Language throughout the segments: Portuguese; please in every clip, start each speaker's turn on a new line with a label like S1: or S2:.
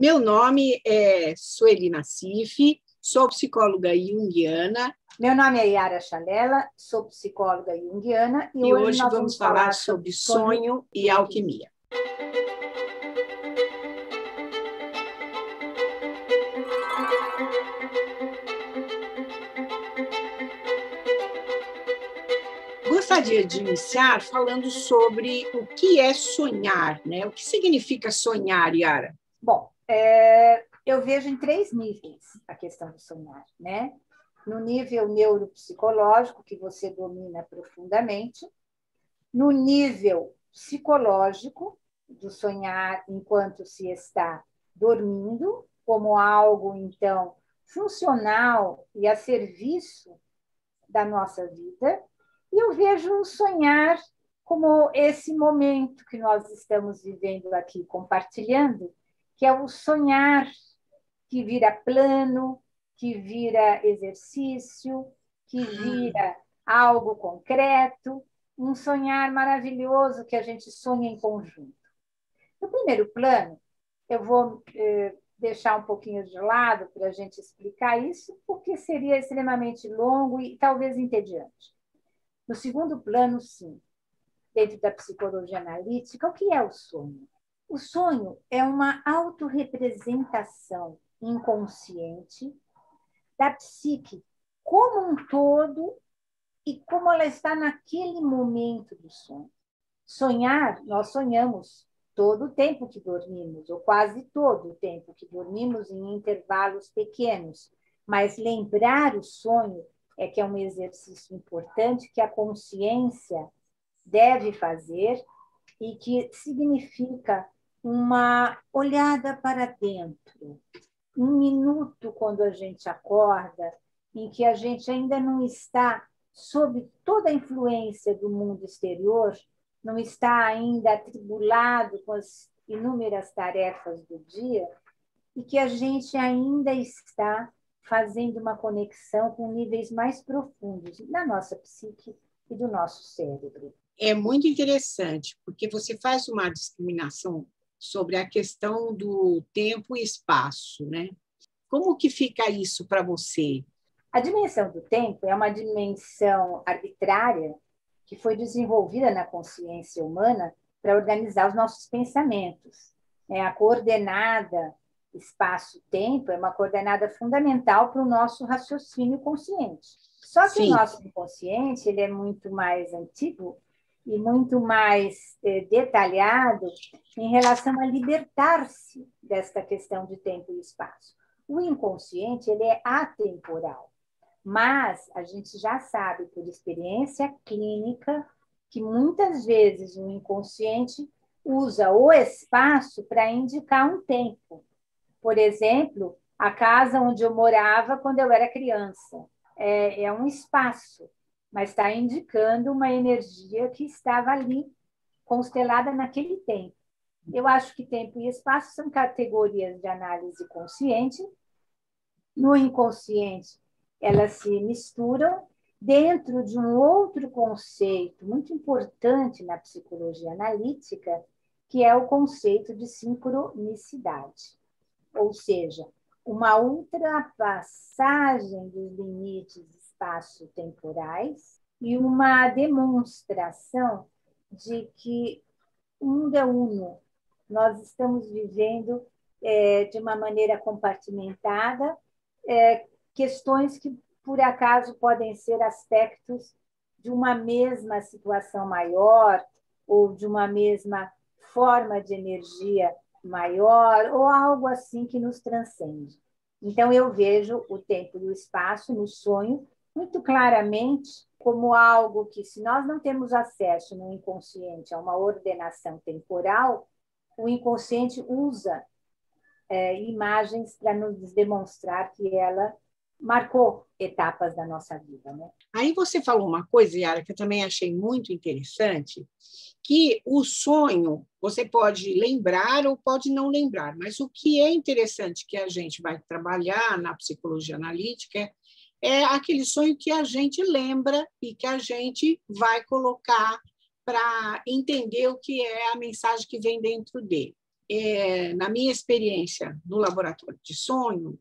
S1: Meu nome é Sueli Nassif, sou psicóloga junguiana.
S2: Meu nome é Yara Chalela, sou psicóloga junguiana
S1: e hoje nós vamos falar sobre sonho e alquimia. Gostaria de iniciar falando sobre o que é sonhar, né? O que significa sonhar, Yara?
S2: Bom, eu vejo em 3 níveis a questão de sonhar, né? No nível neuropsicológico, que você domina profundamente, no nível psicológico, do sonhar enquanto se está dormindo, como algo, então, funcional e a serviço da nossa vida, e eu vejo o sonhar como esse momento que nós estamos vivendo aqui, compartilhando, que é o sonhar que vira plano, que vira exercício, que vira algo concreto, um sonhar maravilhoso que a gente sonha em conjunto. No primeiro plano, eu vou deixar um pouquinho de lado para a gente explicar isso, porque seria extremamente longo e talvez entediante. No segundo plano, sim, dentro da psicologia analítica, o que é o sonho? O sonho é uma autorrepresentação inconsciente da psique como um todo e como ela está naquele momento do sonho. Sonhar, nós sonhamos todo o tempo que dormimos, ou quase todo o tempo que dormimos, em intervalos pequenos. Mas lembrar o sonho é que é um exercício importante que a consciência deve fazer e que significa uma olhada para dentro, um minuto quando a gente acorda, em que a gente ainda não está sob toda a influência do mundo exterior, não está ainda atribulado com as inúmeras tarefas do dia, e que a gente ainda está fazendo uma conexão com níveis mais profundos da nossa psique e do nosso cérebro.
S1: É muito interessante, porque você faz uma discriminação sobre a questão do tempo e espaço, né? Como que fica isso para você?
S2: A dimensão do tempo é uma dimensão arbitrária que foi desenvolvida na consciência humana para organizar os nossos pensamentos. A coordenada espaço-tempo é uma coordenada fundamental para o nosso raciocínio consciente. Só que Sim. O nosso inconsciente ele é muito mais antigo e muito mais detalhado em relação a libertar-se desta questão de tempo e espaço. O inconsciente ele é atemporal, mas a gente já sabe por experiência clínica que muitas vezes o inconsciente usa o espaço para indicar um tempo. Por exemplo, a casa onde eu morava quando eu era criança é um espaço, mas está indicando uma energia que estava ali, constelada naquele tempo. Eu acho que tempo e espaço são categorias de análise consciente. No inconsciente, elas se misturam dentro de um outro conceito muito importante na psicologia analítica, que é o conceito de sincronicidade. Ou seja, uma ultrapassagem dos limites espaço-temporais e uma demonstração de que mundo é uno. Nós estamos vivendo de uma maneira compartimentada questões que, por acaso, podem ser aspectos de uma mesma situação maior ou de uma mesma forma de energia maior ou algo assim que nos transcende. Então, eu vejo o tempo e o espaço no sonho muito claramente como algo que, se nós não temos acesso no inconsciente a uma ordenação temporal, o inconsciente usa imagens para nos demonstrar que ela marcou etapas da nossa vida, né?
S1: Aí você falou uma coisa, Yara, que eu também achei muito interessante, que o sonho você pode lembrar ou pode não lembrar, mas o que é interessante que a gente vai trabalhar na psicologia analítica é aquele sonho que a gente lembra e que a gente vai colocar para entender o que é a mensagem que vem dentro dele. na minha experiência no laboratório de sonho,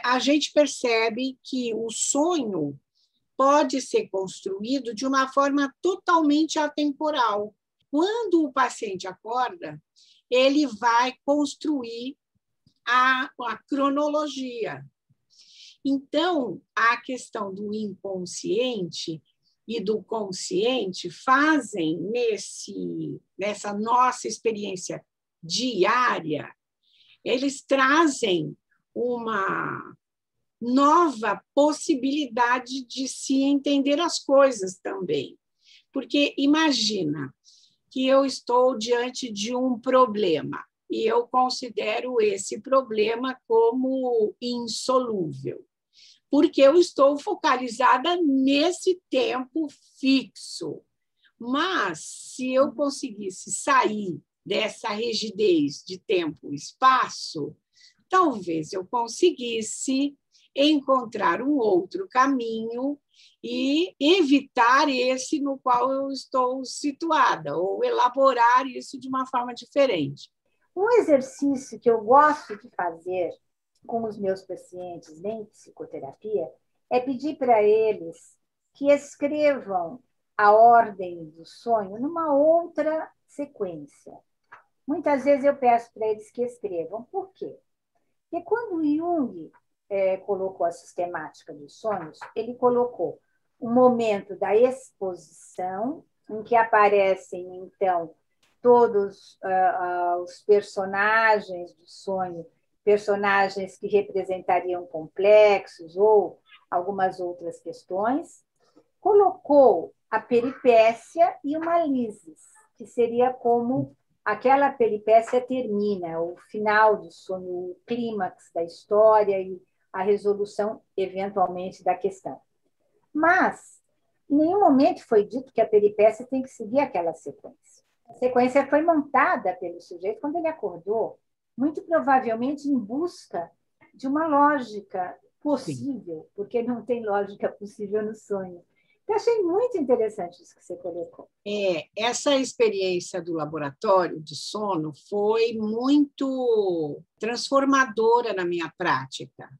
S1: a gente percebe que o sonho pode ser construído de uma forma totalmente atemporal. Quando o paciente acorda, ele vai construir a cronologia. Então, a questão do inconsciente e do consciente fazem, nessa nossa experiência diária, eles trazem uma nova possibilidade de se entender as coisas também. Porque imagina que eu estou diante de um problema e eu considero esse problema como insolúvel, porque eu estou focalizada nesse tempo fixo. Mas, se eu conseguisse sair dessa rigidez de tempo e espaço, talvez eu conseguisse encontrar um outro caminho e evitar esse no qual eu estou situada, ou elaborar isso de uma forma diferente.
S2: Um exercício que eu gosto de fazer com os meus pacientes em psicoterapia é pedir para eles que escrevam a ordem do sonho numa outra sequência. Muitas vezes eu peço para eles que escrevam. Por quê? Porque quando Jung colocou a sistemática dos sonhos, ele colocou o momento da exposição, em que aparecem, então, todos os personagens do sonho, personagens que representariam complexos ou algumas outras questões, colocou a peripécia e uma lisis, que seria como aquela peripécia termina, o final do sonho, o clímax da história e a resolução, eventualmente, da questão. Mas, em nenhum momento foi dito que a peripécia tem que seguir aquela sequência. A sequência foi montada pelo sujeito quando ele acordou, muito provavelmente em busca de uma lógica possível, porque não tem lógica possível no sonho. Eu achei muito interessante isso que você colocou.
S1: Essa experiência do laboratório de sono foi muito transformadora na minha prática,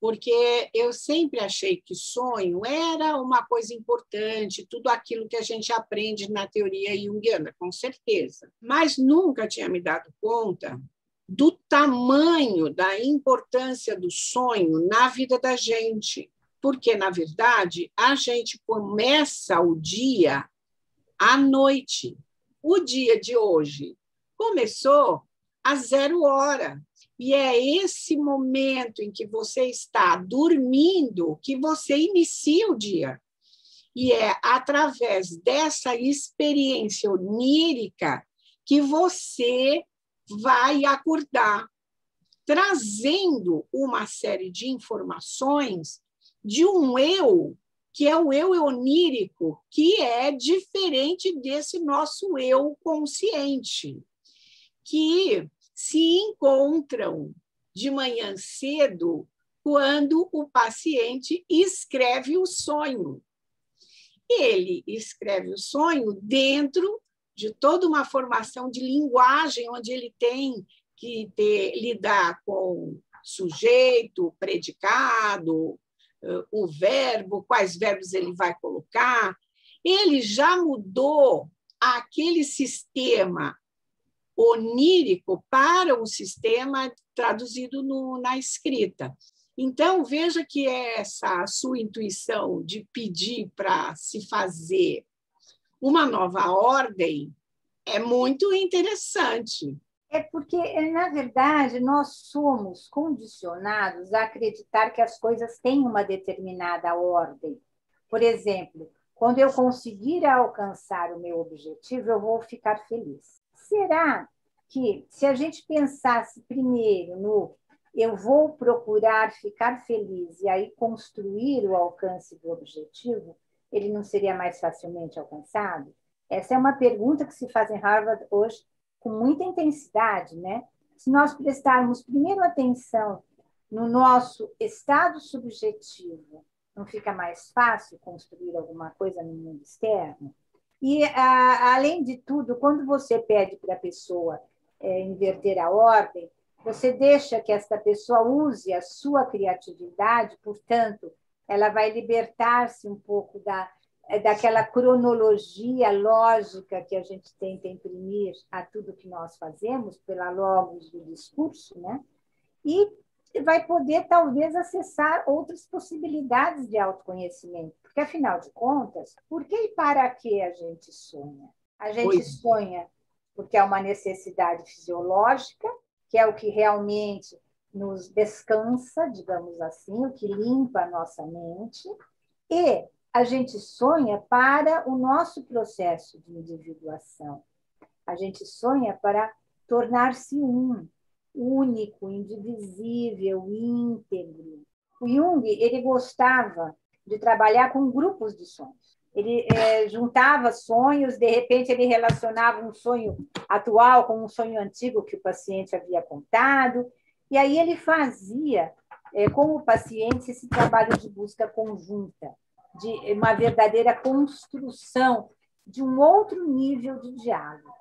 S1: porque eu sempre achei que sonho era uma coisa importante, tudo aquilo que a gente aprende na teoria junguiana, com certeza, mas nunca tinha me dado conta do tamanho da importância do sonho na vida da gente. Porque, na verdade, a gente começa o dia à noite. O dia de hoje começou às 0h. E é esse momento em que você está dormindo que você inicia o dia. E é através dessa experiência onírica que você vai acordar, trazendo uma série de informações de um eu, que é o eu onírico, que é diferente desse nosso eu consciente, que se encontram de manhã cedo quando o paciente escreve o sonho. Ele escreve o sonho dentro de toda uma formação de linguagem, onde ele tem que lidar com sujeito, predicado, o verbo, quais verbos ele vai colocar. Ele já mudou aquele sistema onírico para um sistema traduzido na escrita. Então, veja que essa sua intuição de pedir para se fazer uma nova ordem é muito interessante.
S2: É porque, na verdade, nós somos condicionados a acreditar que as coisas têm uma determinada ordem. Por exemplo, quando eu conseguir alcançar o meu objetivo, eu vou ficar feliz. Será que, se a gente pensasse primeiro no eu vou procurar ficar feliz e aí construir o alcance do objetivo, ele não seria mais facilmente alcançado? Essa é uma pergunta que se faz em Harvard hoje com muita intensidade, né? Se nós prestarmos primeiro atenção no nosso estado subjetivo, não fica mais fácil construir alguma coisa no mundo externo? E, além de tudo, quando você pede para a pessoa inverter a ordem, você deixa que esta pessoa use a sua criatividade, portanto, ela vai libertar-se um pouco daquela cronologia lógica que a gente tenta imprimir a tudo que nós fazemos, pela logos do discurso, né? E vai poder, talvez, acessar outras possibilidades de autoconhecimento. Porque, afinal de contas, por que e para que a gente sonha? A gente sonha porque é uma necessidade fisiológica, que é o que realmente nos descansa, digamos assim, o que limpa a nossa mente, e a gente sonha para o nosso processo de individuação. A gente sonha para tornar-se único, indivisível, íntegro. O Jung, ele gostava de trabalhar com grupos de sonhos. Ele juntava sonhos, de repente ele relacionava um sonho atual com um sonho antigo que o paciente havia contado, e aí ele fazia com o paciente esse trabalho de busca conjunta, de uma verdadeira construção de um outro nível de diálogo.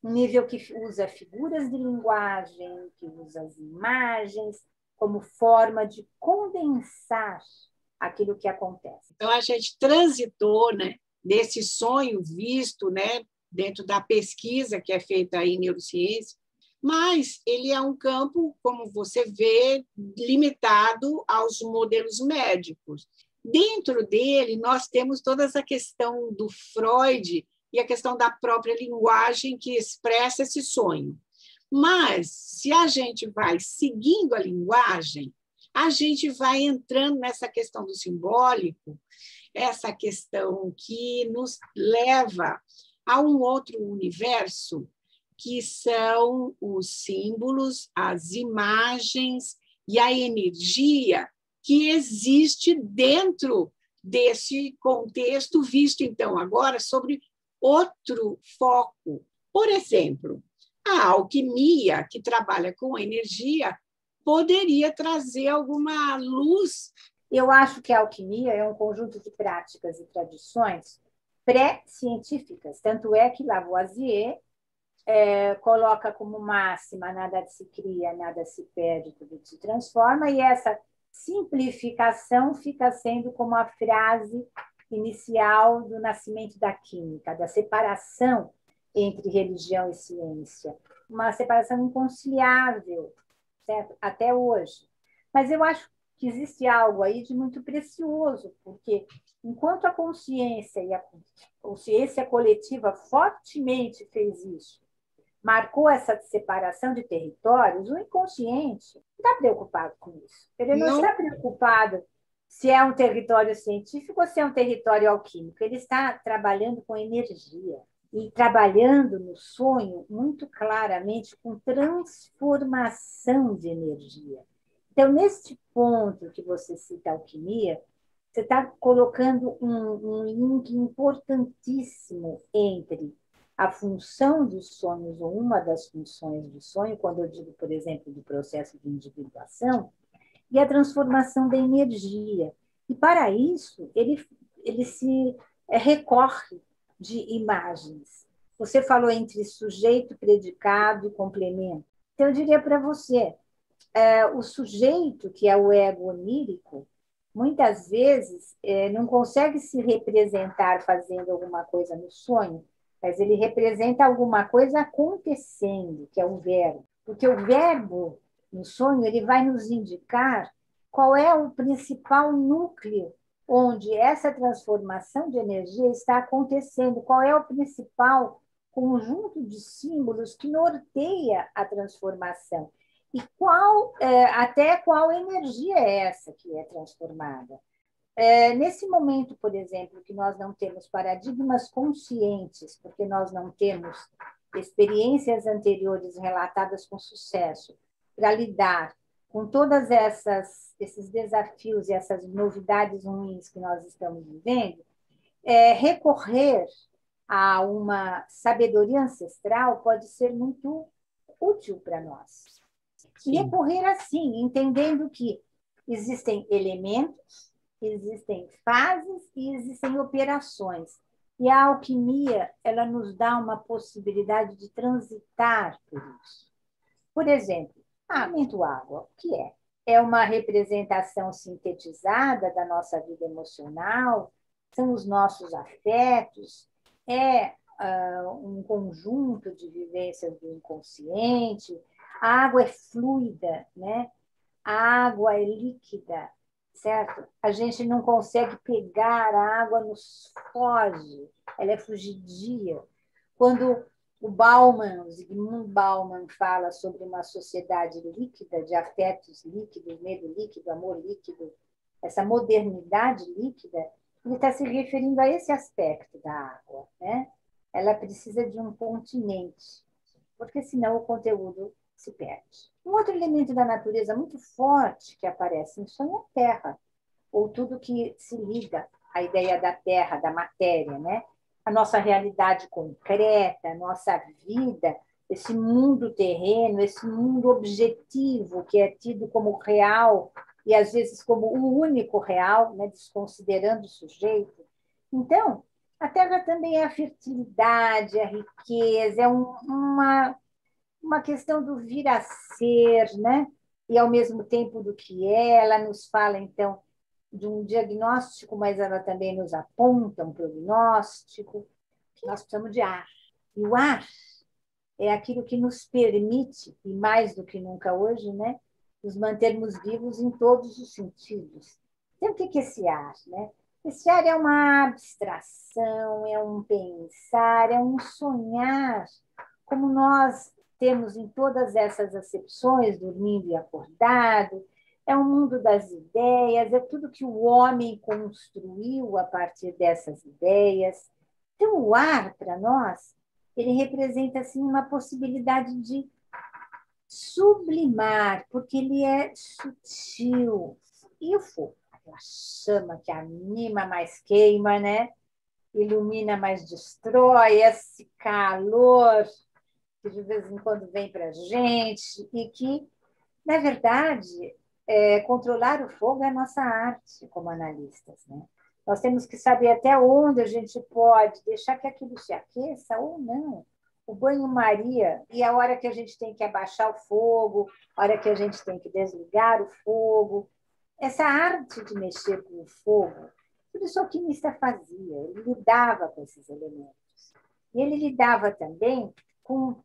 S2: Um nível que usa figuras de linguagem, que usa as imagens como forma de condensar aquilo que acontece.
S1: Então, a gente transitou, né, desse sonho visto, né, dentro da pesquisa que é feita em neurociência, mas ele é um campo, como você vê, limitado aos modelos médicos. Dentro dele, nós temos toda essa questão do Freud e a questão da própria linguagem que expressa esse sonho. Mas, se a gente vai seguindo a linguagem, a gente vai entrando nessa questão do simbólico, essa questão que nos leva a um outro universo, que são os símbolos, as imagens e a energia que existe dentro desse contexto, visto, então, agora sobre outro foco. Por exemplo, a alquimia, que trabalha com energia, poderia trazer alguma luz.
S2: Eu acho que a alquimia é um conjunto de práticas e tradições pré-científicas. Tanto é que Lavoisier coloca como máxima: nada se cria, nada se perde, tudo se transforma, e essa simplificação fica sendo como a frase inicial do nascimento da química, da separação entre religião e ciência. Uma separação inconciliável, certo? Até hoje. Mas eu acho que existe algo aí de muito precioso, porque enquanto a consciência e a consciência coletiva fortemente fez isso, marcou essa separação de territórios, o inconsciente não está preocupado com isso. Ele não está preocupado se é um território científico ou se é um território alquímico. Ele está trabalhando com energia e trabalhando no sonho muito claramente com transformação de energia. Então, neste ponto que você cita a alquimia, você está colocando um link importantíssimo entre a função dos sonhos, ou uma das funções do sonho, quando eu digo, por exemplo, do processo de individuação, e a transformação da energia. E, para isso, ele se recorre de imagens. Você falou entre sujeito, predicado e complemento. Então, eu diria para você, o sujeito, que é o ego onírico, muitas vezes não consegue se representar fazendo alguma coisa no sonho, mas ele representa alguma coisa acontecendo, que é o verbo. Porque o verbo, no sonho, ele vai nos indicar qual é o principal núcleo onde essa transformação de energia está acontecendo, qual é o principal conjunto de símbolos que norteia a transformação. E até qual energia é essa que é transformada. Nesse momento, por exemplo, que nós não temos paradigmas conscientes, porque nós não temos experiências anteriores relatadas com sucesso para lidar com todas esses desafios e essas novidades ruins que nós estamos vivendo, recorrer a uma sabedoria ancestral pode ser muito útil para nós. E recorrer assim, entendendo que existem elementos, existem fases e existem operações. E a alquimia, ela nos dá uma possibilidade de transitar por isso. Por exemplo, elemento água, o que é? É uma representação sintetizada da nossa vida emocional, são os nossos afetos, é um conjunto de vivências do inconsciente, a água é fluida, né? A água é líquida, certo? A gente não consegue pegar, a água nos foge, ela é fugidia. Quando o Zygmunt Bauman, fala sobre uma sociedade líquida, de afetos líquidos, medo líquido, amor líquido, essa modernidade líquida, ele está se referindo a esse aspecto da água, né? Ela precisa de um continente, porque senão o conteúdo se perde. Um outro elemento da natureza muito forte que aparece em sonho é a terra, ou tudo que se liga à ideia da terra, da matéria, né? A nossa realidade concreta, a nossa vida, esse mundo terreno, esse mundo objetivo que é tido como real e às vezes como o único real, né? Desconsiderando o sujeito. Então, a terra também é a fertilidade, a riqueza, é uma questão do vir a ser, né? E ao mesmo tempo do que é, ela nos fala, então, de um diagnóstico, mas ela também nos aponta um prognóstico, que nós precisamos de ar. E o ar é aquilo que nos permite, e mais do que nunca hoje, né, nos mantermos vivos em todos os sentidos. Então, o que é esse ar? Né? Esse ar é uma abstração, é um pensar, é um sonhar, como nós temos em todas essas acepções, dormindo e acordado, é o mundo das ideias, é tudo que o homem construiu a partir dessas ideias. Então, o ar, para nós, ele representa assim, uma possibilidade de sublimar, porque ele é sutil. E o fogo, aquela chama que anima, mais queima, né? Ilumina, mais destrói, esse calor que de vez em quando vem para a gente e que, na verdade, controlar o fogo é a nossa arte como analistas, né? Nós temos que saber até onde a gente pode deixar que aquilo se aqueça ou não. O banho-maria e a hora que a gente tem que abaixar o fogo, a hora que a gente tem que desligar o fogo. Essa arte de mexer com o fogo, tudo isso o alquimista fazia, ele lidava com esses elementos. E ele lidava também com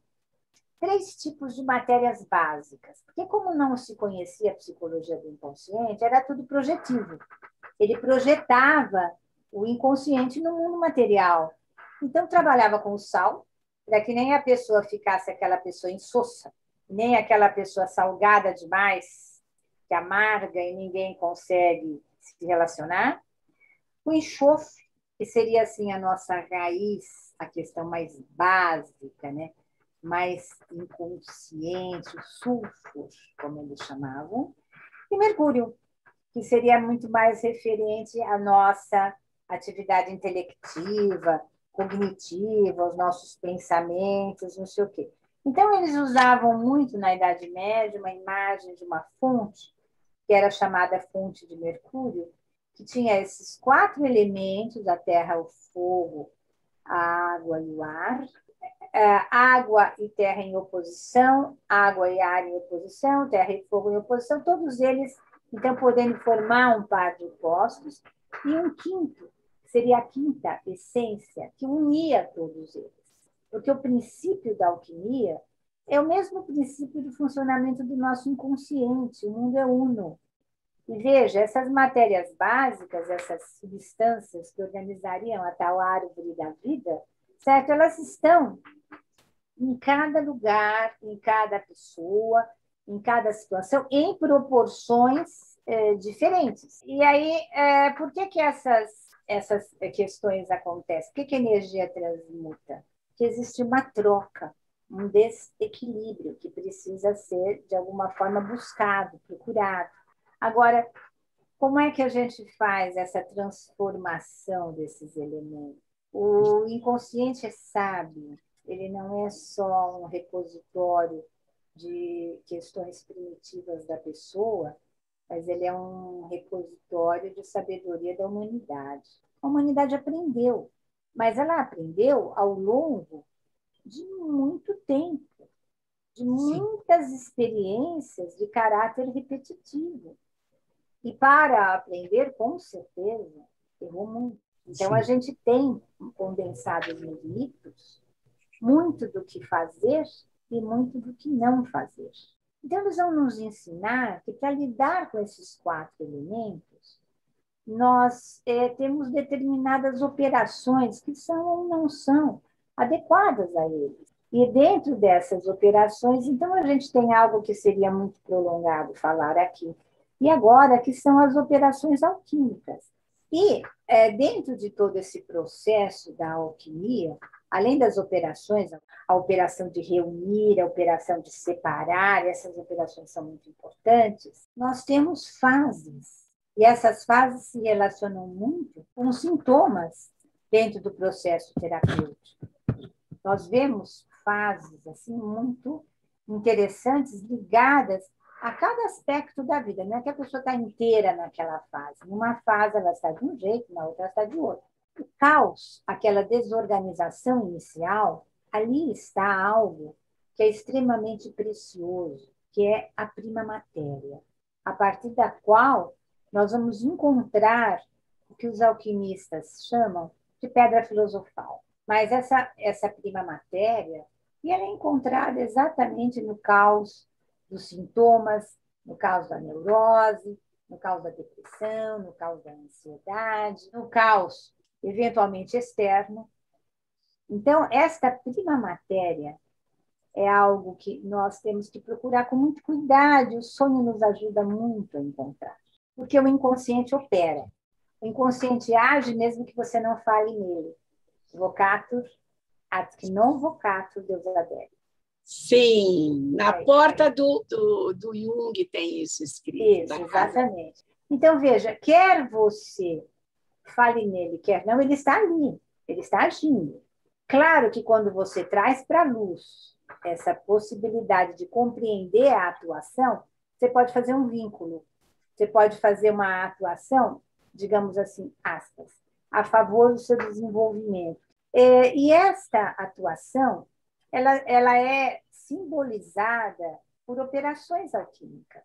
S2: 3 tipos de matérias básicas. Porque, como não se conhecia a psicologia do inconsciente, era tudo projetivo. Ele projetava o inconsciente no mundo material. Então, trabalhava com o sal, para que nem a pessoa ficasse aquela pessoa insossa, nem aquela pessoa salgada demais, que amarga e ninguém consegue se relacionar. O enxofre, que seria assim a nossa raiz, a questão mais básica, né? Mais inconsciente, o sulfur, como eles chamavam, e mercúrio, que seria muito mais referente à nossa atividade intelectiva, cognitiva, aos nossos pensamentos, não sei o quê. Então, eles usavam muito na Idade Média uma imagem de uma fonte, que era chamada fonte de Mercúrio, que tinha esses 4 elementos, a terra, o fogo, a água e o ar, água e terra em oposição, água e ar em oposição, terra e fogo em oposição, todos eles, então, podendo formar um par de opostos, e um quinto, que seria a quinta essência, que unia todos eles. Porque o princípio da alquimia é o mesmo princípio do funcionamento do nosso inconsciente, o mundo é uno. E veja, essas matérias básicas, essas substâncias que organizariam a tal árvore da vida, certo? Elas estão em cada lugar, em cada pessoa, em cada situação, em proporções diferentes. E aí, por que essas questões acontecem? Por que a energia transmuta? Porque existe uma troca, um desequilíbrio que precisa ser, de alguma forma, buscado, procurado. Agora, como é que a gente faz essa transformação desses elementos? O inconsciente é sábio, ele não é só um repositório de questões primitivas da pessoa, mas ele é um repositório de sabedoria da humanidade. A humanidade aprendeu mas ela aprendeu ao longo de muito tempo, de muitas experiências de caráter repetitivo. E para aprender, com certeza, errou muito. Então, a gente tem condensados nos mitos muito do que fazer e muito do que não fazer. Então, eles vão nos ensinar que, para lidar com esses 4 elementos, nós temos determinadas operações que são ou não são adequadas a eles. E dentro dessas operações, então, a gente tem algo que seria muito prolongado falar aqui, e agora, que são as operações alquímicas. E dentro de todo esse processo da alquimia, além das operações, a operação de reunir, a operação de separar, essas operações são muito importantes, nós temos fases. E essas fases se relacionam muito com sintomas dentro do processo terapêutico. Nós vemos fases assim muito interessantes ligadas a cada aspecto da vida. Não é que a pessoa está inteira naquela fase. Numa fase ela está de um jeito, na outra ela está de outro. O caos, aquela desorganização inicial, ali está algo que é extremamente precioso, que é a prima matéria, a partir da qual nós vamos encontrar o que os alquimistas chamam de pedra filosofal. Mas essa prima matéria, e ela é encontrada exatamente no caos dos sintomas, no caos da neurose, no caos da depressão, no caos da ansiedade, no caos eventualmente externo. Então, esta prima matéria é algo que nós temos que procurar com muito cuidado, o sonho nos ajuda muito a encontrar, porque o inconsciente opera. O inconsciente age mesmo que você não fale nele. Vocatur ad non vocatur Deus adere.
S1: Sim, na porta do Jung tem isso escrito.
S2: Isso, exatamente. Então, veja, quer você fale nele, quer não, ele está ali, ele está agindo. Claro que quando você traz para a luz essa possibilidade de compreender a atuação, você pode fazer um vínculo, você pode fazer uma atuação, digamos assim, aspas, a favor do seu desenvolvimento. E esta atuação, ela é simbolizada por operações alquímicas.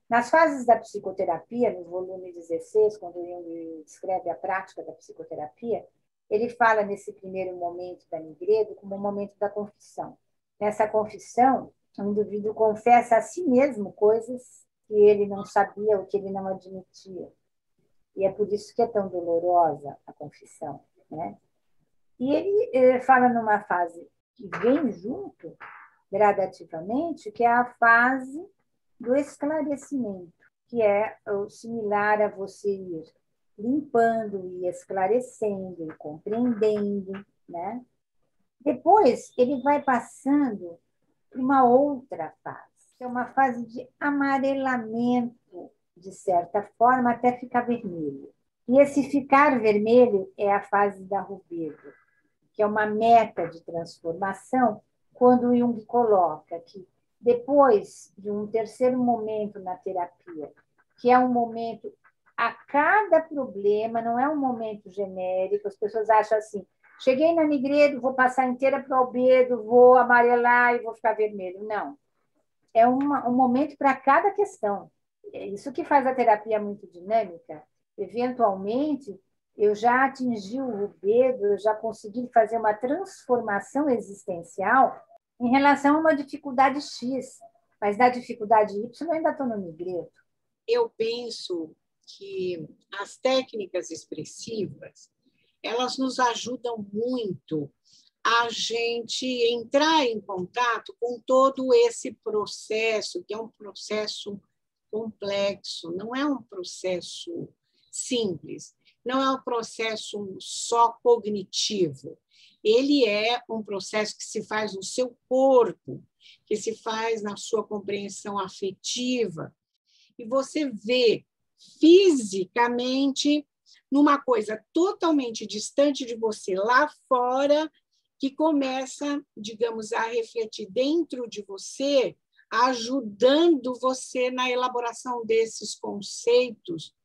S2: Nas fases da psicoterapia, no volume 16, quando ele descreve a prática da psicoterapia, ele fala nesse primeiro momento da Nigredo como o momento da confissão. Nessa confissão, o indivíduo confessa a si mesmo coisas que ele não sabia ou que ele não admitia. E é por isso que é tão dolorosa a confissão, né? E ele fala numa fase que vem junto, gradativamente, que é a fase do esclarecimento, que é o similar a você ir limpando e esclarecendo e compreendendo, né? Depois, ele vai passando para uma outra fase, que é uma fase de amarelamento, de certa forma, até ficar vermelho. E esse ficar vermelho é a fase da rubedo, que é uma meta de transformação, quando o Jung coloca que depois de um terceiro momento na terapia, que é um momento a cada problema, não é um momento genérico, as pessoas acham assim, cheguei na Nigredo, vou passar inteira para o albedo, vou amarelar e vou ficar vermelho. Não, é um momento para cada questão. É isso que faz a terapia muito dinâmica. Eventualmente, eu já atingi o rubedo, eu já consegui fazer uma transformação existencial em relação a uma dificuldade X, mas na dificuldade Y eu ainda estou no Nigredo.
S1: Eu penso que as técnicas expressivas, elas nos ajudam muito a gente entrar em contato com todo esse processo, que é um processo complexo, não é um processo simples, não é um processo só cognitivo. Ele é um processo que se faz no seu corpo, que se faz na sua compreensão afetiva, e você vê fisicamente numa coisa totalmente distante de você lá fora, que começa, digamos, a refletir dentro de você, ajudando você na elaboração desses conceitos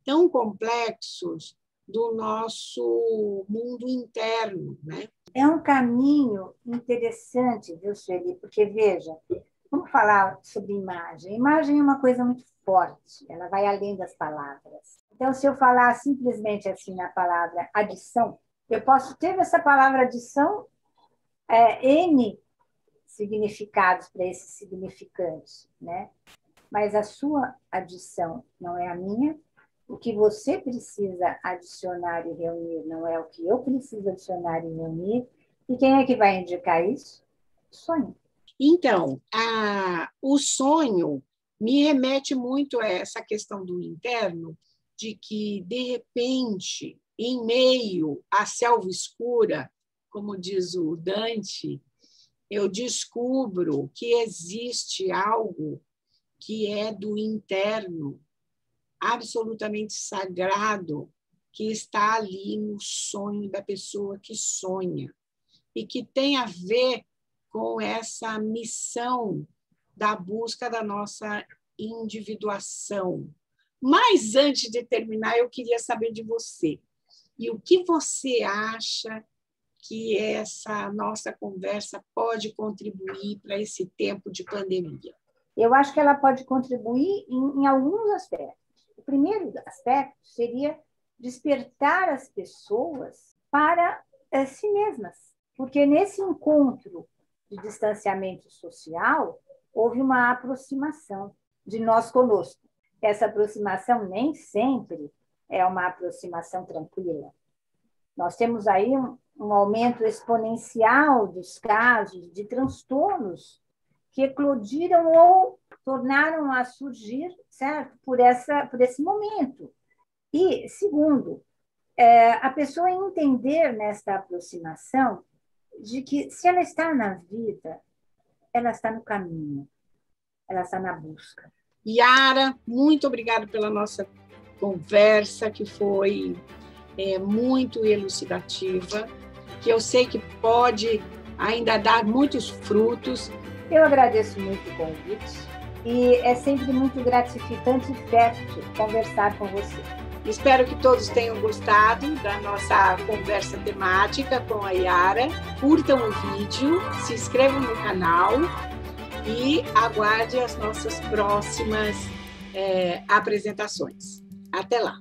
S1: tão complexos do nosso mundo interno, né?
S2: É um caminho interessante, viu, Sueli? Porque, veja, vamos falar sobre imagem. Imagem é uma coisa muito forte, ela vai além das palavras. Então, se eu falar simplesmente assim na palavra adição, eu posso ter essa palavra adição N significados para esse significante, né? Mas a sua adição não é a minha, o que você precisa adicionar e reunir não é o que eu preciso adicionar e reunir, e quem é que vai indicar isso? O sonho.
S1: Então, o sonho me remete muito a essa questão do interno, de que, de repente, em meio à selva escura, como diz o Dante, eu descubro que existe algo que é do interno, absolutamente sagrado, que está ali no sonho da pessoa que sonha, e que tem a ver com essa missão da busca da nossa individuação. Mas, antes de terminar, eu queria saber de você. E o que você acha que essa nossa conversa pode contribuir para esse tempo de pandemia?
S2: Eu acho que ela pode contribuir em alguns aspectos. O primeiro aspecto seria despertar as pessoas para si mesmas, porque nesse encontro de distanciamento social houve uma aproximação de nós conosco. Essa aproximação nem sempre é uma aproximação tranquila. Nós temos aí um aumento exponencial dos casos de transtornos que eclodiram ou tornaram a surgir, certo? Por esse momento. E, segundo, a pessoa entender nesta aproximação de que, se ela está na vida, ela está no caminho, ela está na busca.
S1: Yara, muito obrigada pela nossa conversa, que foi muito elucidativa, que eu sei que pode ainda dar muitos frutos.
S2: Eu agradeço muito o convite e é sempre muito gratificante e fértil conversar com você.
S1: Espero que todos tenham gostado da nossa conversa temática com a Yara. Curtam o vídeo, se inscrevam no canal e aguarde as nossas próximas apresentações. Até lá!